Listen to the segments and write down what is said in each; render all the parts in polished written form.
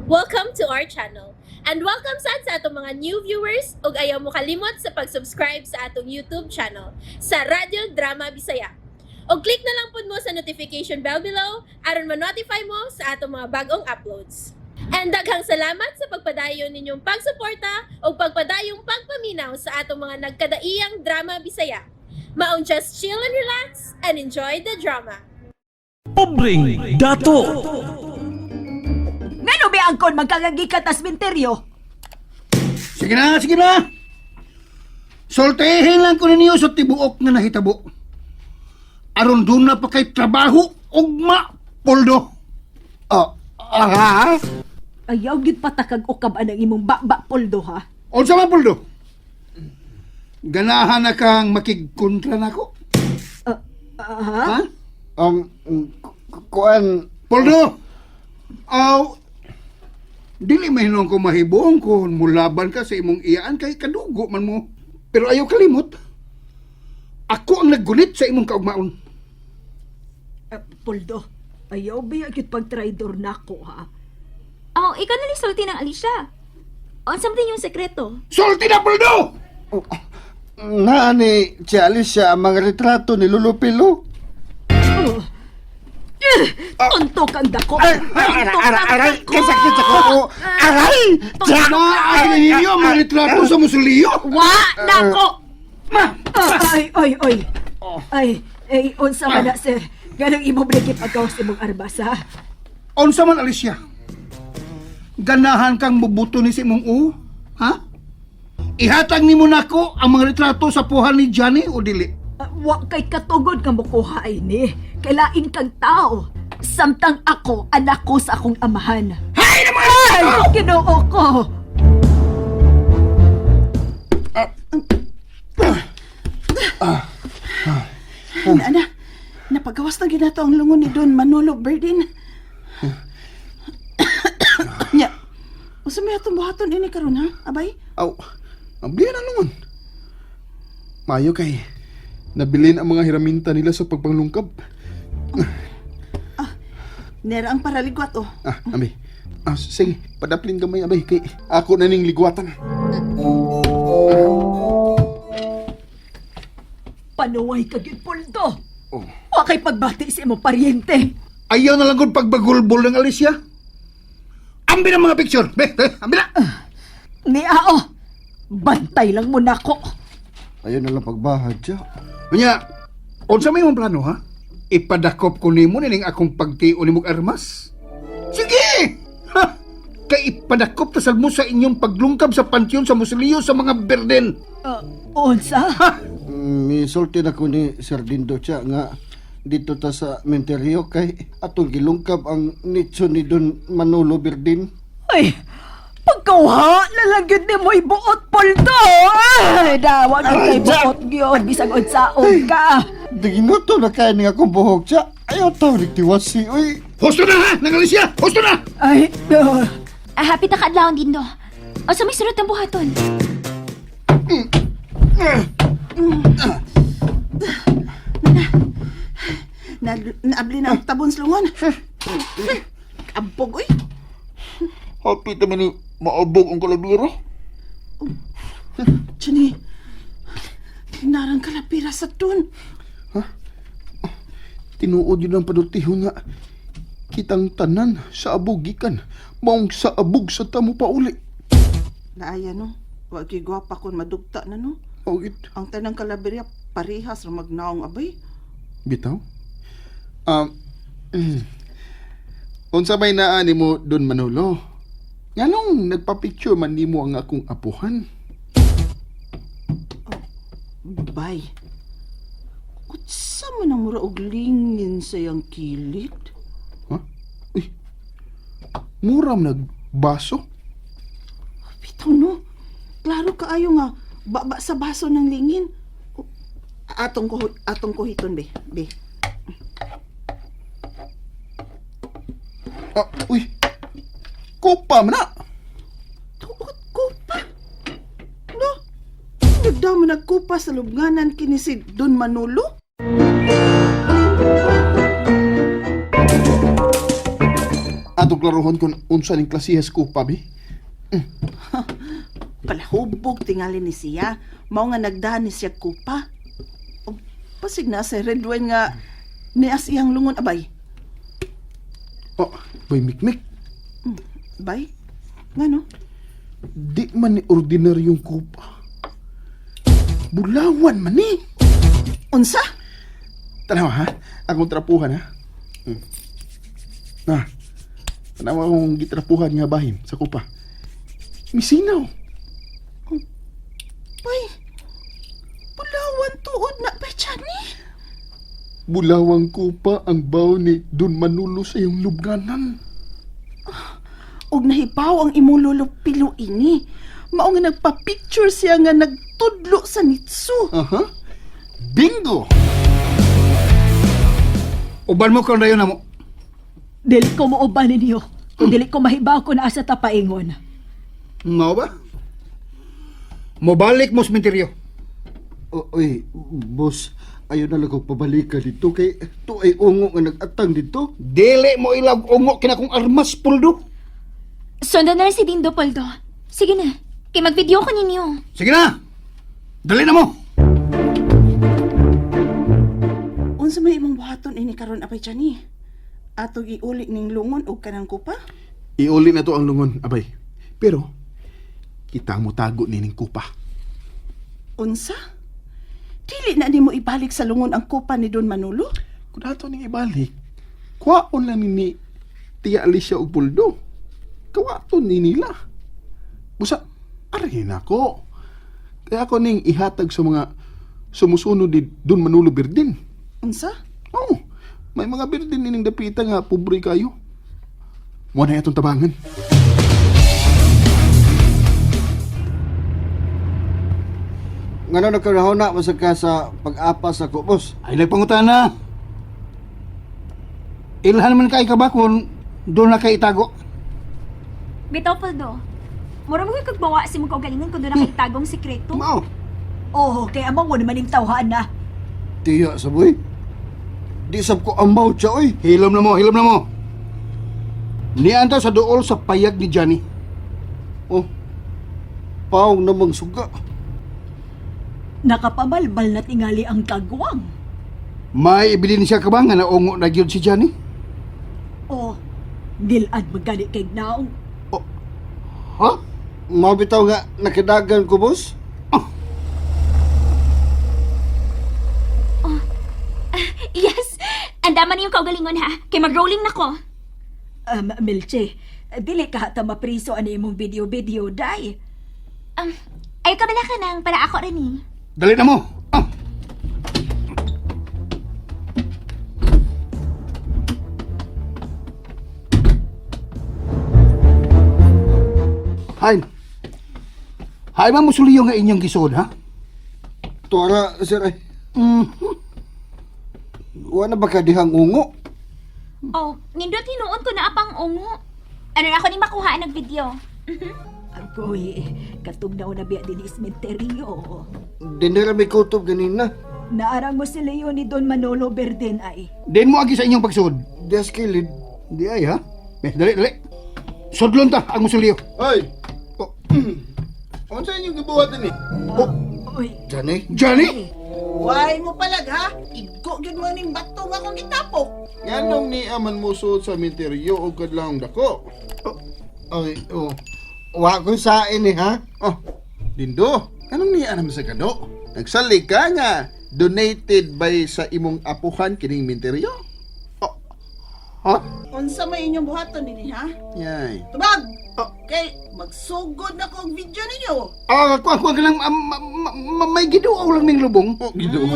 Welcome to our channel. And welcome sa atong mga new viewers ug ayaw mo kalimot sa pag-subscribe sa atong YouTube channel sa Radio Drama Bisaya. O click na lang pud mo sa notification bell below aron ma-notify mo sa atong mga bagong uploads. And daghang salamat sa pagpadayon ninyong pagsuporta o pagpadayong pagpaminaw sa atong mga nagkadaiyang Drama Bisaya. Maong just chill and relax and enjoy the drama. Pobreng dato. Ngano ba angkon magkagagikat sa sementeryo? Sige na, sige na. Soltehin lang ko ninyo sa tibuok nga nahitabo. Aron doon na pa kay trabaho, ugma, poldo. Ha? Ayaw gid patakag ukab ang imong bakbak poldo ha. O sa mga poldo? Ganahan na kang makigkontra na ko? Ha? Kuan, Poldo! Dili mahinong ko mahibong kung mulaban ka sa imong iyaan kay kadugo man mo. Pero ayaw kalimot. Ako ang naggunit sa imong kaugmaon. Poldo, ayaw ba gid pag-traidor nako ha? Oh, ikaw na sulti ng Alicia. On something yung sekreto. Sulti na, Poldo! naa ni si Alicia ang mga retrato ni Lolo Pilo. Tonto kang dako. Aray, kasakit ako. Aray! Naan ninyo ang mga litrato sa musuliyo? Wa nako. Ay, unsa man na sir. Ganang imo brigit pagkaw sa imong arbas ha? Unsa man, Alicia? Ganahan kang mubuto ni si imong ha? Ihatag ni mo nako ang mga litrato sa puhan ni Johnny o dili? Wa kay katugod nga mokuha ini. Kailain kang tao. Samtang ako, anak ko sa akong amahan. Hay naman! Ay, Ginoo ko. Ana, napagawas na ginato ang lungon ni Don Manolo Berdin. Nya, usa may atong buhaton ini karon ha, abay? Aw, ang biyan na naman. Mayo kay, nabilin ang mga hiraminta nila sa pagpanglungkab. Nera ang paraligwat oh. Abay. Sige, padaplin gamay, abay. Kay ako na ning ligwatan. Panuway ka gyud Poldo. Oh. Wa kay pagbati sa imong paryente. Ayaw na lang kung pagbagulbol ng Alicia. Ambi ng mga picture. Ambi na! Ni Ao, bantay lang mo nako. Ayaw na lang pagbahad siya. Kanya, unsa may mong plano, ha? Ipadakop ko nimo nining akong pagtio ni mong armas? Sige! Ha! Kay ipadakop tasal mo sa inyong paglungkab sa pansyon sa musuliyo sa mga Berden. Unsa? Misulti na ko ni Sir Dindo siya nga dito ta sa menteryo kay atong gilungkab ang nitso ni Don Manolo Berdin. Ay, pagkauha na lang yun ni mo ibuot, Poldo! Ay, dawa ka kay buot yun, bisag unsaon ka. Diginoto na kaya nga akong buhok siya. Ayaw tao nagtiwasi, uy. Husto na, ha! Nang Alicia! Husto na! Ay, Happy na kaadlawon din do. O sa may sunod ng buhaton. Naabli na ang tabon sa lungon. Kampog oy. Happy naman ni maabog ang kalabiro. Chini. Narang kalapira sa tun. Tinuod yun ang padutiho nga. Kitang tanan sa abog gikan. Maong sa abog sa tamo pa uli. Naaya no. Wa gyud gwapa kon madugta na no. O it, Ang tanang kalabirya parihas ra magnaong abay. bitaw? Unsa may naa ni mo Don Manolo? Nganong nagpa-picture man nimo ang akong apuhan? Bay. Kutsa man ang mura og lingin sa iyang kilid. Ha? Uy, muram nagbaso? Bitaw no. Klaro kaayo nga baba sa baso ng lingin. O, atong kuhiton be. Be. Uy, kupa man na! Tuot ko pa. No. Nagdamo nagkupa sa lubnganan kini si Don Manolo. Atong klarohon kung unsa ning klasihas kupa, bi. Palahubog tingali ni siya. Mao nga nagdaan ni siya kupa. O, pasig na sa red wine nga nias iyang lungon abay. Oh, bay mikmik. Bay? Ngano? Di man ni ordinaryong kupa. Bulawan man ni. Unsa? Tanawa ha, akong trapuhan ha. Tanawa akong gitrapuhan nga bahin sa kupa. Misinaw. Bay, pulawan tuod na bay ni. Bulawang kupa ang baw ni Don Manolo sa iyong lubganan. Og nahibaw ang imong lulupilo ini. Mao nga nagpa-picture siya nga nagtudlo sa nitsu. Aha. Bingo! Uban mo kung dayon na mo. Dili ko mo uban ninyo. Kung dili ko mahibaw ko na asa tapaingon. Nga ba? Mobalik mo sa sementeryo. Oy, boss, ayaw na lang ko pabalik ka dito kay to ay ungo nga nag-atang dito. Dili mo ilag ungo kina kong armas, Puldo. Sundan na rin si Dindo, Poldo. Sige na. Kay mag-video ko ninyo. Sige na! Dali na mo! Unsa may imong buhaton ini karon apay ni? Atog iuli ning lungon og kanang kupa? Iuli na to ang lungon, abay. Pero, kita mo tago ni ning kupa. Unsa? Dili na nimo ibalik sa lungon ang kupa ni Don Manolo? Kung ato ning ibalik, kuwaon lang ni Tia Alicia og Puldo. Kawaton ni nila. Busa, arin ako. Kaya ako ning ihatag sa mga sumusunod ni Don Manolo Birdin. Unsa? Oo, may mga Birdin nining dapita nga pobre kayo. Muna itong tabangan. Ngano nagkarahon na masag ka sa pag-apas ako, boss? Ay, nagpangutana. Ilhan man kay kabakon, doon na kay itago. Bitaw, Poldo. Mura mo kag bawa si mo kaugalingon kung doon na kay tagong sikreto. Mao, Oh, kay amang mo naman yung tawhaan na. Tiya, saboy. Di sab ko amaw siya, oy. Hilom na mo, hilom na mo. Nianta sa dool sa payag ni Johnny. Oh, paong namang suga. Nakapabalbal na tingali ang kagwang. May ebidensya ka ba nga naungo na gyud si Johnny? Oh, gilad magani kay naong. Ha? Mabitaw nga nakadagan ko, boss. Yes! Andaman yung kaugalingon ha. Kay mag-rolling na ko. Milche, dili ka hata mapriso ani imong video-video, day. Ayaw ka bala ka nang para ako rin eh. Dali na mo. Hay. Hay man musuliyo nga inyong gisod, ha? Tuara, sir, ay. Wala ba ka dihang ungo? Oh, nindot hinuon ko na apang ungo. Ano na ako ni makuha ng video? Agoy, katugnaw na biya din ismenteryo. Dinira may kutob ganina. Naarang mo si Leo ni Don Manolo Berden ay. Din mo agi sa inyong pagsud. Dias kilid. Di ay, ha? Dali, dali. Sudlon ta ang musuliyo. ay! Oh, unsa inyong gibuhat ni? Uy, Jani? Johnny? Why mo palag ha? Igo gyud mo ning bato nga akong gitapok. Nganong ni aman mo suot sa minteryo o kadlang dako? Ay, oh. Wa ko sa ini, ha? Oh, Dindo, anong ni anam sa kado? Nagsalig ka nga, donated by sa imong apuhan kining minteryo? Oh, ha? Unsa may inyong buhaton nini ha? Yay. Tubag! Okay, magsugod na ko ang video ninyo. Kuha ka lang, may giduaw lang ning lubong. Oh, gido.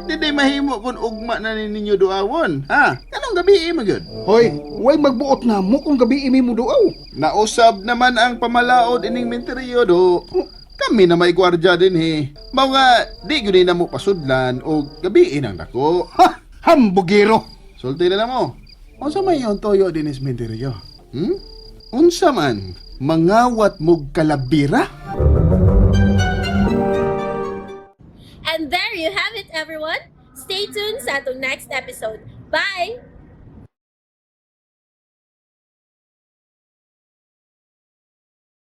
Di mahimo kung ugma na ninyo duawon, ha? Anong gabi mo gyud? Hoy, way magbuot na mo kung gabi imi mo duaw. Nausab naman ang pamalaod ining minteryo do. Kami na may gwardya din he. Mga di gyud na mo pasudlan o gabiin ang dako. Ha! Hambugero! Sulti na mo. Unsa may yung toyo din is minteryo? Unsa man mangawat mog kalabira? And there you have it, everyone. Stay tuned sa atong next episode. Bye!